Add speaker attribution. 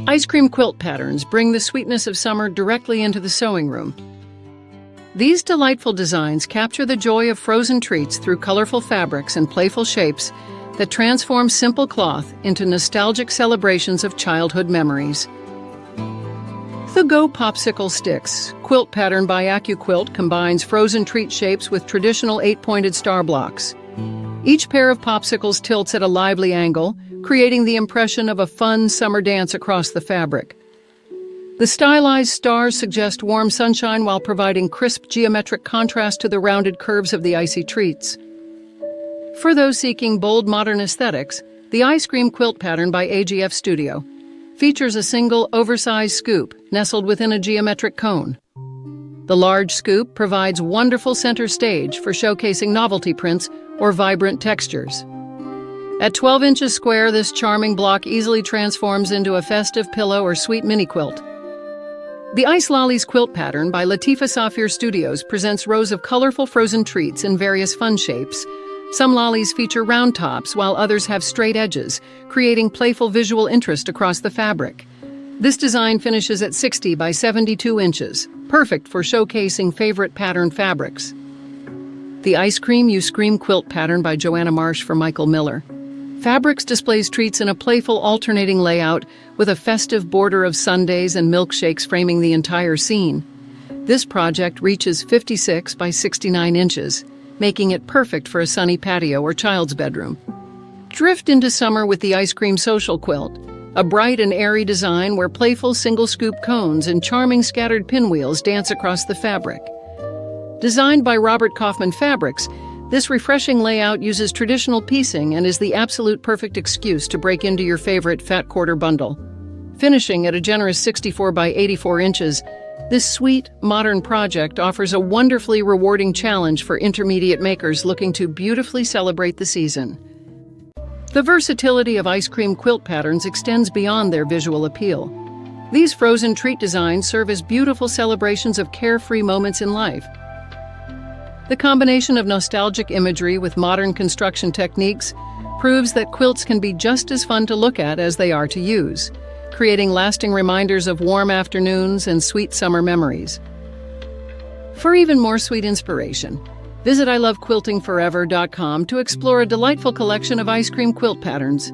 Speaker 1: Ice cream quilt patterns bring the sweetness of summer directly into the sewing room. These delightful designs capture the joy of frozen treats through colorful fabrics and playful shapes that transform simple cloth into nostalgic celebrations of childhood memories. The GO Popsicle Sticks Quilt pattern by Quilt combines frozen treat shapes with traditional 8-pointed star blocks. Each pair of popsicles tilts at a lively angle, creating the impression of a fun summer dance across the fabric. The stylized stars suggest warm sunshine while providing crisp geometric contrast to the rounded curves of the icy treats. For those seeking bold modern aesthetics, the I Scream Quilt pattern by AGF Studio features a single oversized scoop nestled within a geometric cone. The large scoop provides wonderful center stage for showcasing novelty prints or vibrant textures. At 12 inches square, this charming block easily transforms into a festive pillow or sweet mini quilt. The Ice Lollies Quilt pattern by Latifa Safir Studios presents rows of colorful frozen treats in various fun shapes. Some lollies feature round tops, while others have straight edges, creating playful visual interest across the fabric. This design finishes at 60 by 72 inches, perfect for showcasing favorite pattern fabrics. The I Scream Quilt pattern by Joanna Marsh for Michael Miller. Fabrics displays treats in a playful alternating layout with a festive border of sundaes and milkshakes framing the entire scene. This project reaches 56 by 69 inches, making it perfect for a sunny patio or child's bedroom. Drift into summer with the Ice Cream Social Quilt, a bright and airy design where playful single-scoop cones and charming scattered pinwheels dance across the fabric. Designed by Robert Kaufman Fabrics, this refreshing layout uses traditional piecing and is the absolute perfect excuse to break into your favorite fat quarter bundle. Finishing at a generous 64 by 84 inches, this sweet, modern project offers a wonderfully rewarding challenge for intermediate makers looking to beautifully celebrate the season. The versatility of Ice Cream Quilt patterns extends beyond their visual appeal. These frozen treat designs serve as beautiful celebrations of carefree moments in life. The combination of nostalgic imagery with modern construction techniques proves that quilts can be just as fun to look at as they are to use, creating lasting reminders of warm afternoons and sweet summer memories. For even more sweet inspiration, visit ilovequiltingforever.com to explore a delightful collection of ice cream quilt patterns.